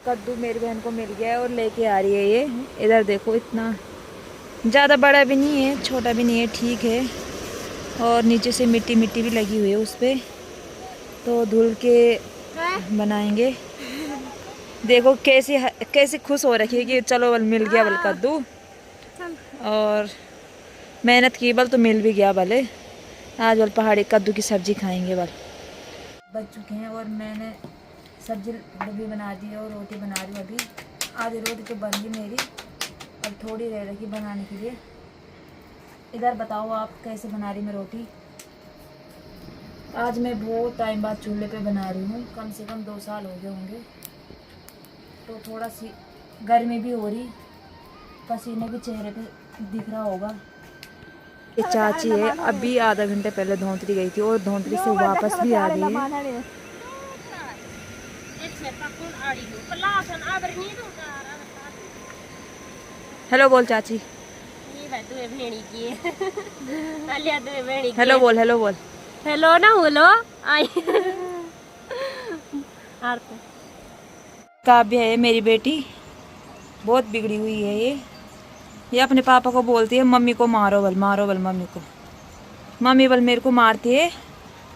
कद्दू मेरी बहन को मिल गया है और लेके आ रही है ये। इधर देखो, इतना ज़्यादा बड़ा भी नहीं है, छोटा भी नहीं है, ठीक है। और नीचे से मिट्टी मिट्टी भी लगी हुई है उस पर, तो धुल के बनाएंगे। देखो कैसी कैसी खुश हो रखी है कि चलो बल मिल गया बल कद्दू, और मेहनत की बल तो मिल भी गया भले। आज बल पहाड़ी कद्दू की सब्जी खाएंगे बल। बच चुके हैं और मैंने सब्जी भी बना दी और रोटी बना रही हूँ अभी। आधी रोटी तो बन गई मेरी, और थोड़ी रह रही बनाने के लिए। इधर बताओ आप कैसे बना रही मैं रोटी। आज मैं बहुत टाइम बाद चूल्हे पे बना रही हूँ, कम से कम 2 साल हो गए होंगे। तो थोड़ा सी गर्मी भी हो रही, पसीने भी चेहरे पे दिख रहा होगा। ये चाची है, अभी आधा घंटे पहले धौंतरी गई थी और धौंतरी से वापस भी आ गई है। हेलो बोल चाची। हेलो बोल, हेलो बोल। हेलो ना बोलो आई। काव्य है मेरी बेटी, बहुत बिगड़ी हुई है ये अपने पापा को बोलती है मम्मी को मारो बल, मारो बल मम्मी को। मम्मी बल मेरे को मारती है,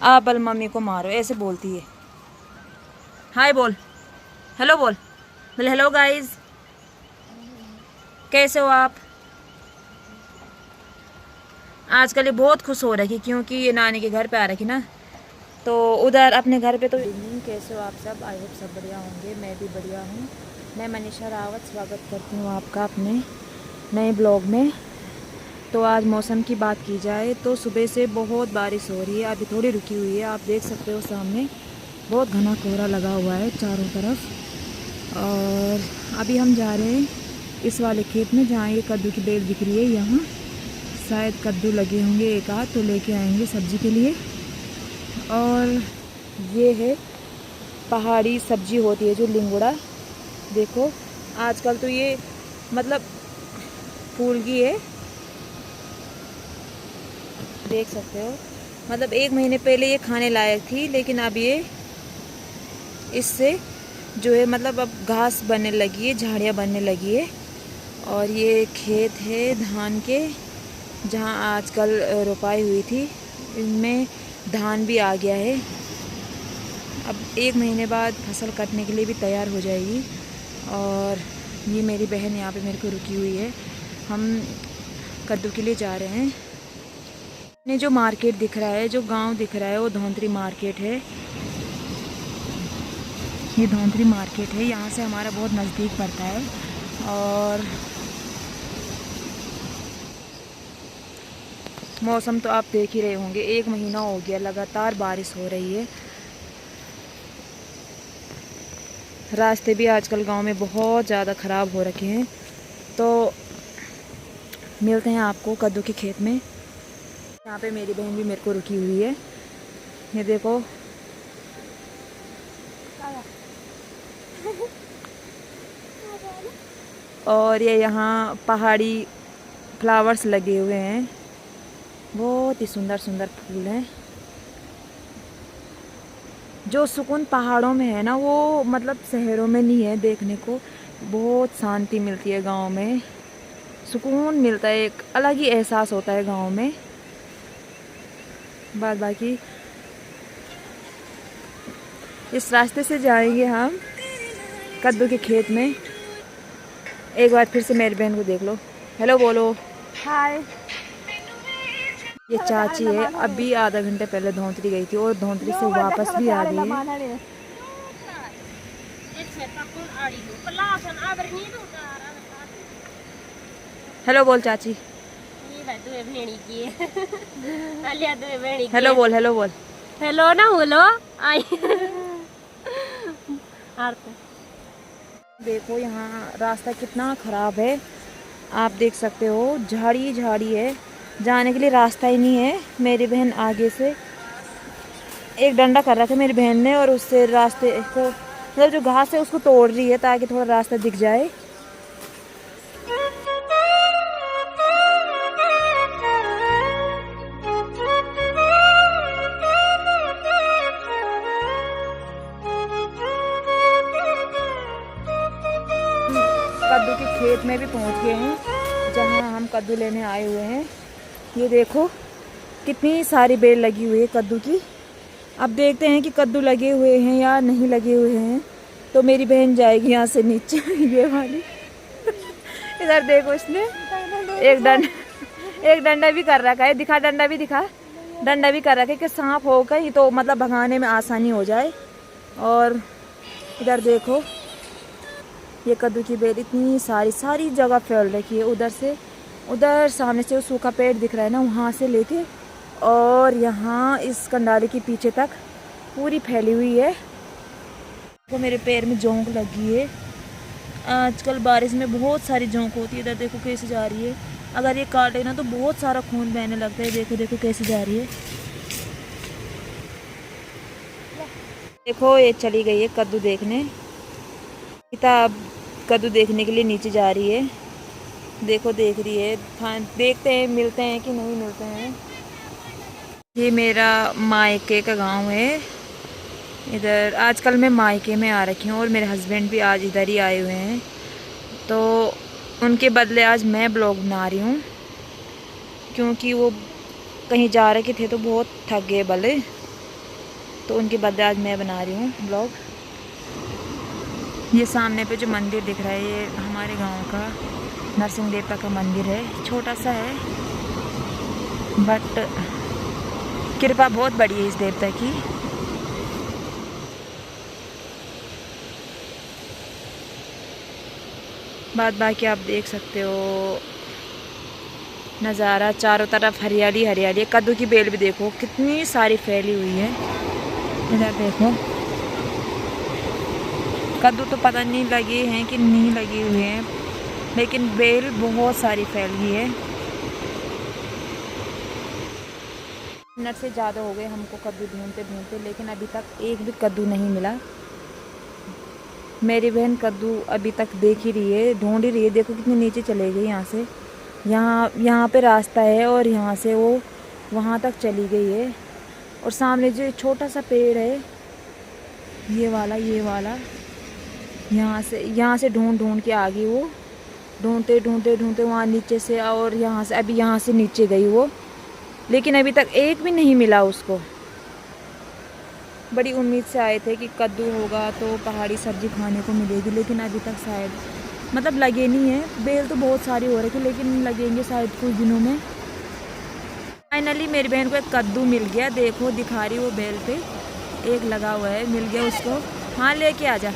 आप बल मम्मी को मारो, ऐसे बोलती है। हाय बोल, हेलो बोल, बोले हेलो गाइस, कैसे हो आप। आजकल ये बहुत खुश हो रखी क्योंकि ये नानी के घर पे आ रखी ना, तो उधर अपने घर पे तो। कैसे हो आप सब, आई होप सब बढ़िया होंगे। मैं भी बढ़िया हूँ। मैं मनीषा रावत स्वागत करती हूँ आपका अपने नए ब्लॉग में। तो आज मौसम की बात की जाए तो सुबह से बहुत बारिश हो रही है, अभी थोड़ी रुकी हुई है। आप देख सकते हो सामने बहुत घना कोहरा लगा हुआ है चारों तरफ। और अभी हम जा रहे हैं इस वाले खेत में जहाँ ये कद्दू की बेल दिख रही है। यहाँ शायद कद्दू लगे होंगे एक आध, तो लेके आएंगे सब्जी के लिए। और ये है पहाड़ी सब्जी होती है जो लिंगुड़ा। देखो आजकल तो ये मतलब फूल की है, देख सकते हो। मतलब 1 महीने पहले ये खाने लायक थी, लेकिन अब ये इससे जो है मतलब अब घास बनने लगी है, झाड़ियाँ बनने लगी है। और ये खेत है धान के, जहाँ आजकल रोपाई हुई थी, इनमें धान भी आ गया है। अब 1 महीने बाद फसल कटने के लिए भी तैयार हो जाएगी। और ये मेरी बहन यहाँ पे मेरे को रुकी हुई है। हम कद्दू के लिए जा रहे हैं। ने जो मार्केट दिख रहा है, जो गांव दिख रहा है, वो धौंतरी मार्केट है। ये धौंतरी मार्केट है, यहाँ से हमारा बहुत नज़दीक पड़ता है। और मौसम तो आप देख ही रहे होंगे, 1 महीना हो गया लगातार बारिश हो रही है। रास्ते भी आजकल गांव में बहुत ज़्यादा ख़राब हो रखे हैं। तो मिलते हैं आपको कद्दू के खेत में। यहाँ पे मेरी बहन भी मेरे को रुकी हुई है, ये देखो। और ये यहाँ पहाड़ी फ्लावर्स लगे हुए हैं, बहुत ही सुंदर सुंदर फूल हैं। जो सुकून पहाड़ों में है ना, वो मतलब शहरों में नहीं है देखने को। बहुत शांति मिलती है गांव में, सुकून मिलता है, एक अलग ही एहसास होता है गांव में। बाद बाकी इस रास्ते से जाएंगे हम कद्दू के खेत में। एक बार फिर से मेरी बहन को देख लो, हेलो बोलो। हाय। ये चाची है, अभी आधा घंटे पहले धौंतरी गई थी और धौंतरी से वापस भी आ गई है। हेलो बोल चाची। हेलो बोल, हेलो बोल। हेलो ना बोलो आई। देखो यहाँ रास्ता कितना ख़राब है, आप देख सकते हो, झाड़ी झाड़ी है, जाने के लिए रास्ता ही नहीं है। मेरी बहन आगे से एक डंडा कर रखा है मेरी बहन ने, और उससे रास्ते को मतलब जो घास है उसको तोड़ रही है ताकि थोड़ा रास्ता दिख जाए। कद्दू के खेत में भी पहुंच गए हैं जहां हम कद्दू लेने आए हुए हैं। ये देखो कितनी सारी बेल लगी हुई है कद्दू की। अब देखते हैं कि कद्दू लगे हुए हैं या नहीं लगे हुए हैं। तो मेरी बहन जाएगी यहाँ से नीचे ये वाली इधर देखो इसने एक डंडा भी कर रखा है। दिखा डंडा भी दिखा, डंडा भी कर रखा है कि सांप हो कहीं तो मतलब भगाने में आसानी हो जाए। और इधर देखो ये कद्दू की बेल इतनी सारी जगह फैल रखी है। उधर से उधर सामने से वो सूखा पेड़ दिख रहा है ना, वहाँ से लेके और यहाँ इस कंडाली के पीछे तक पूरी फैली हुई है। तो मेरे पैर में जोंक लगी है। आजकल बारिश में बहुत सारी जोंक होती है। इधर देखो कैसे जा रही है। अगर ये काटे ना तो बहुत सारा खून बहने लगता है। देखो देखो कैसे जा रही है। देखो ये चली गई है कद्दू देखने। गीता अब कद्दू देखने के लिए नीचे जा रही है। देखो देख रही है। देखते हैं मिलते हैं कि नहीं मिलते हैं। ये मेरा मायके का गांव है। इधर आजकल मैं मायके में आ रखी हूँ और मेरे हस्बैंड भी आज इधर ही आए हुए हैं। तो उनके बदले आज मैं ब्लॉग बना रही हूँ क्योंकि वो कहीं जा रखे थे तो बहुत थक गए भले। तो उनके बदले आज मैं बना रही हूँ ब्लॉग। ये सामने पे जो मंदिर दिख रहा है ये हमारे गांव का नरसिंह देवता का मंदिर है। छोटा सा है बट कृपा बहुत बड़ी है इस देवता की। बाद बाकी आप देख सकते हो नज़ारा, चारों तरफ हरियाली हरियाली। कद्दू की बेल भी देखो कितनी सारी फैली हुई है। इधर देखो कद्दू तो पता नहीं लगे हैं कि नहीं लगे हुए हैं, लेकिन बेल बहुत सारी फैल गई है। मिनट से ज़्यादा हो गए हमको कद्दू ढूंढते ढूंढते, लेकिन अभी तक एक भी कद्दू नहीं मिला। मेरी बहन कद्दू अभी तक देख ही रही है, ढूंढ ही रही है। देखो कितनी नीचे चले गई यहाँ से। यहाँ पे रास्ता है और यहाँ से वो वहाँ तक चली गई है। और सामने जो छोटा सा पेड़ है ये वाला यहाँ से ढूंढ ढूंढ के आ गई वो। ढूंढते ढूंढते ढूंढते वहाँ नीचे से और यहाँ से नीचे गई वो, लेकिन अभी तक एक भी नहीं मिला उसको। बड़ी उम्मीद से आए थे कि कद्दू होगा तो पहाड़ी सब्जी खाने को मिलेगी, लेकिन अभी तक शायद मतलब लगे नहीं है। बेल तो बहुत सारी हो रही थी लेकिन लगेंगे शायद कुछ दिनों में। फाइनली मेरी बहन को एक कद्दू मिल गया। देखो दिखा रही वो बेल पे एक लगा हुआ है, मिल गया उसको। हाँ लेके आ जा।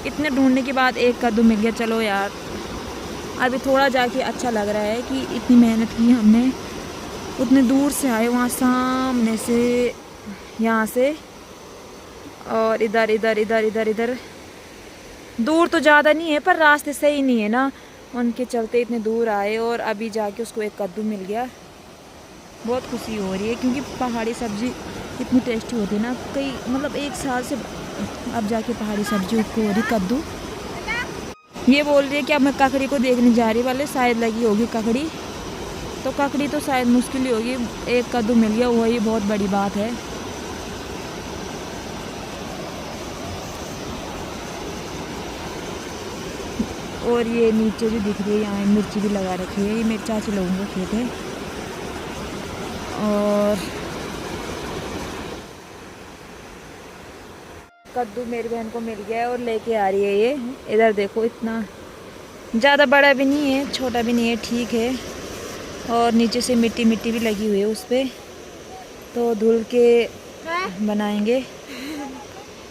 इतने ढूंढने के बाद एक कद्दू मिल गया। चलो यार अभी थोड़ा जाके अच्छा लग रहा है कि इतनी मेहनत की हमने, उतने दूर से आए वहाँ सामने से यहाँ से और इधर दूर तो ज़्यादा नहीं है पर रास्ते सही नहीं है ना, उनके चलते इतने दूर आए और अभी जाके उसको एक कद्दू मिल गया। बहुत खुशी हो रही है क्योंकि पहाड़ी सब्ज़ी इतनी टेस्टी होती है ना। कई मतलब एक साल से अब जाके पहाड़ी सब्जी उसको हो रही कद्दू। ये बोल रही है कि अब मैं ककड़ी को देखने जा रही वाले, शायद लगी होगी ककड़ी। तो ककड़ी तो शायद मुश्किल ही होगी, एक कद्दू मिल गया वही बहुत बड़ी बात है। और ये नीचे जो दिख रही है यहाँ मिर्ची भी लगा रखी है। ये मेरे चाची लोगों का खेत है। और कद्दू मेरी बहन को मिल गया है और लेके आ रही है ये। इधर देखो इतना ज़्यादा बड़ा भी नहीं है, छोटा भी नहीं है, ठीक है। और नीचे से मिट्टी भी लगी हुई है उस पर, तो धुल के बनाएंगे।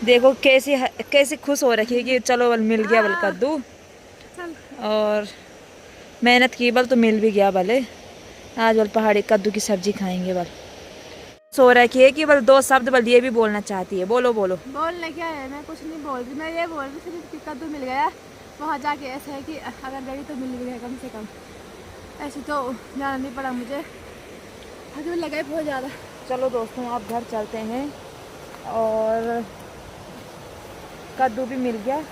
देखो कैसे खुश हो रखी है कि चलो बल मिल गया बल कद्दू। और मेहनत की बल तो मिल भी गया भले। आज बल पहाड़ी कद्दू की सब्जी खाएंगे बल। सो रखी है कि बल दो शब्द बल ये भी बोलना चाहती है। बोलो बोलने क्या है, मैं कुछ नहीं बोल रही। मैं ये बोल रही सिर्फ कि कद्दू मिल गया। वहाँ जाके ऐसा है कि अगर गई तो मिल गया कम से कम। ऐसे तो जाना नहीं पड़ा मुझे, हजम लगा बहुत ज़्यादा। चलो दोस्तों अब घर चलते हैं। और कद्दू भी मिल गया।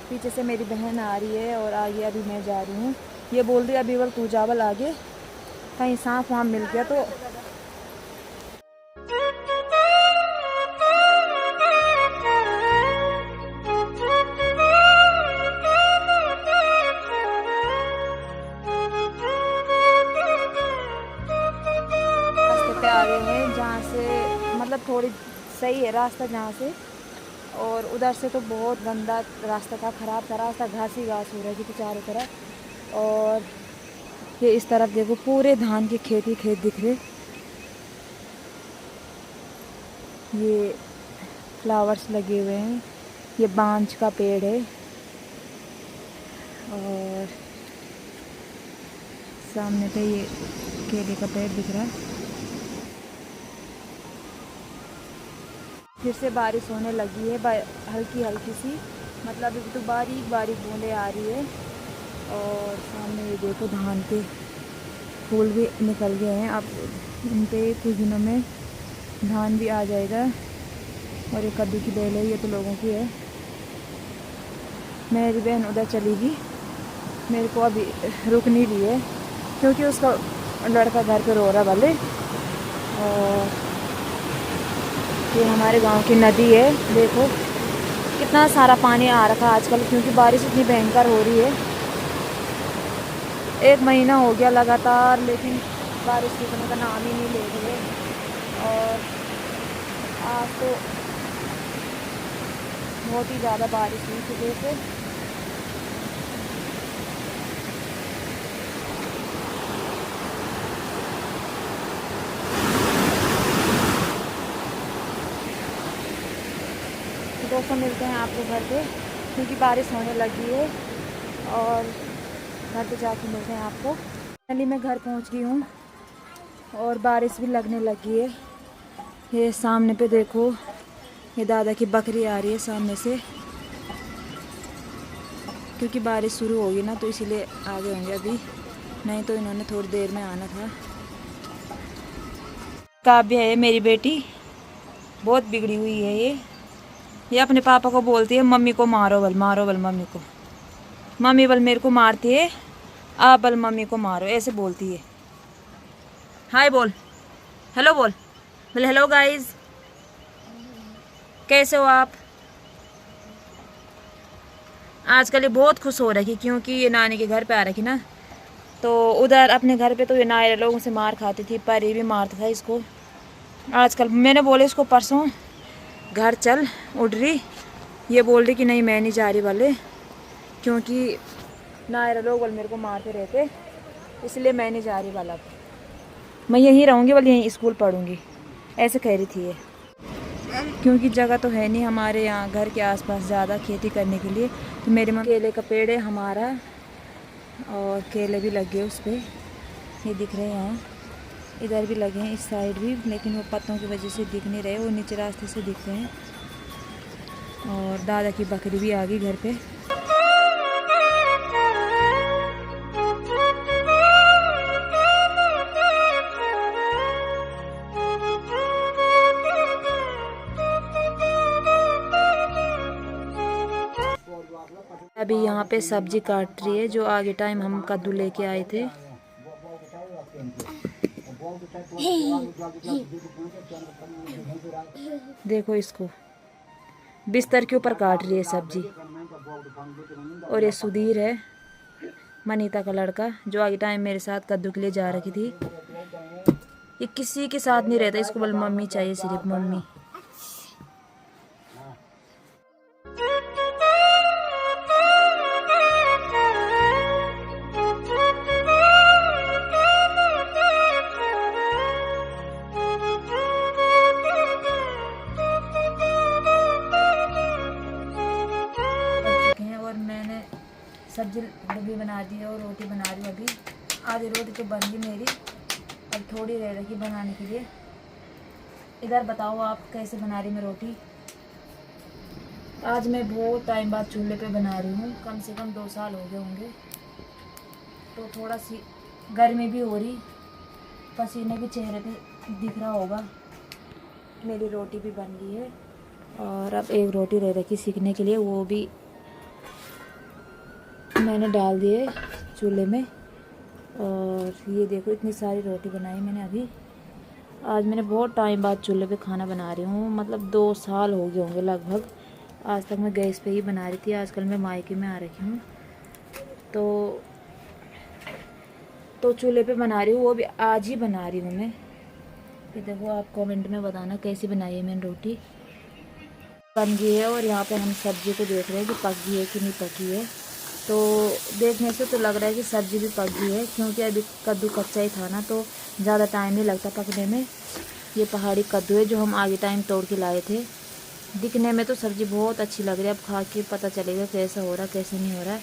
पीछे से मेरी बहन आ रही है और आगे अभी मैं जा रही हूँ। ये बोल रही है अभी बल तू जावल आगे, कहीं सांप वहाँ मिल गया तो। थोड़ी सही है रास्ता जहाँ से, और उधर से तो बहुत गंदा रास्ता था, ख़राब था रास्ता, घास ही घास हो रही थी चारों तरफ। और ये इस तरफ देखो पूरे धान के खेत ही खेत दिख रहे। ये फ्लावर्स लगे हुए हैं, ये बांज का पेड़ है, और सामने पे ये केले का पेड़ दिख रहा है। फिर से बारिश होने लगी है, हल्की हल्की सी, मतलब अभी तो बारीक बारीक बूंदें आ रही है। और सामने ये देखो धान के फूल भी निकल गए हैं, अब इन पे कुछ दिनों में धान भी आ जाएगा। और ये कद्दू की बेल है, ये तो लोगों की है। मेरी बहन उधर चली गई, मेरे को अभी रुक नहीं रही है क्योंकि उसका लड़का घर पे रो रहा वाले। और ये हमारे गांव की नदी है, देखो कितना सारा पानी आ रखा आजकल, क्योंकि बारिश इतनी भयंकर हो रही है। 1 महीना हो गया लगातार, लेकिन बारिश रुकने का नाम ही नहीं ले रही है। और आज तो बहुत ही ज़्यादा बारिश हुई सुबह से। दोस्तों मिलते हैं आपको घर पे, क्योंकि बारिश होने लगी है, और घर पे जाके मिलते हैं आपको। फाइनली मैं घर पहुंच गई हूँ और बारिश भी लगने लगी है। ये सामने पे देखो, ये दादा की बकरी आ रही है सामने से, क्योंकि बारिश शुरू होगी ना तो इसीलिए आ गए होंगे अभी, नहीं तो इन्होंने थोड़ी देर में आना था। काव्या है मेरी बेटी, बहुत बिगड़ी हुई है ये अपने पापा को बोलती है मम्मी को मारो बल मम्मी को, मम्मी बल मेरे को मारती है, आप बल मम्मी को मारो, ऐसे बोलती है। हाय बोल, हेलो बोल, बोले हेलो गाइस, कैसे हो आप। आजकल ये बहुत खुश हो रखी, क्योंकि ये नानी के घर पे आ रखी ना, तो उधर अपने घर पे तो ये नायरे लोगों से मार खाती थी, पर ये भी मारता था इसको। आजकल मैंने बोले इसको परसों घर चल, उड़ रही, ये बोल रही कि नहीं मैं नहीं जा रही वाले, क्योंकि नायरा लोग वाले मेरे को मारते रहते, इसलिए मैं नहीं जा रही वाला, मैं यहीं रहूँगी वाले, यहीं स्कूल पढ़ूँगी, ऐसे कह रही थी ये। क्योंकि जगह तो है नहीं हमारे यहाँ घर के आसपास ज़्यादा खेती करने के लिए, तो मेरे माँ केले का पेड़ है हमारा, और केले भी लगे उस पर, ये दिख रहे हैं यहाँ, इधर भी लगे हैं इस साइड भी, लेकिन वो पत्तों की वजह से दिख नहीं रहे, वो नीचे रास्ते से दिख रहे हैं। और दादा की बकरी भी आ गई घर पे। अभी यहाँ पे सब्जी काट रही है, जो आगे टाइम हम कद्दू लेके आए थे। देखो इसको बिस्तर के ऊपर काट रही है सब्जी। और ये सुधीर है, मनीता का लड़का, जो आगे टाइम मेरे साथ कद्दू के लिए जा रखी थी। ये किसी के साथ नहीं रहता, इसको बल मम्मी चाहिए, सिर्फ मम्मी। सब्जी डब्बी बना दी है और रोटी बना रही हूँ। अभी आधी रोटी तो बन गई मेरी, अब थोड़ी रह रही बनाने के लिए। इधर बताओ आप कैसे बना रही मैं रोटी। आज मैं बहुत टाइम बाद चूल्हे पे बना रही हूँ, कम से कम 2 साल हो गए होंगे, तो थोड़ा सी गर्मी भी हो रही, पसीने भी चेहरे पे दिख रहा होगा। मेरी रोटी भी बन गई है, और अब एक रोटी रह रखी सीखने के लिए, वो भी मैंने डाल दिए चूल्हे में। और ये देखो इतनी सारी रोटी बनाई मैंने अभी। आज मैंने बहुत टाइम बाद चूल्हे पे खाना बना रही हूँ, मतलब 2 साल हो गए होंगे लगभग। आज तक मैं गैस पे ही बना रही थी, आजकल मैं मायके में आ रखी हूँ, तो चूल्हे पे बना रही हूँ, वो भी आज ही बना रही हूँ मैं। ये देखो, आप कमेंट में बताना कैसी बनाई है मैंने रोटी। बन गई है और यहाँ पे हम सब्जी को देख रहे हैं कि पक गई है कि नहीं पकी है। तो देखने से तो लग रहा है कि सब्जी भी पक गई है, क्योंकि अभी कद्दू कच्चा ही था ना, तो ज़्यादा टाइम नहीं लगता पकने में। ये पहाड़ी कद्दू है जो हम आगे टाइम तोड़ के लाए थे। दिखने में तो सब्ज़ी बहुत अच्छी लग रही है, अब खा के पता चलेगा कैसा हो रहा है कैसे नहीं हो रहा है।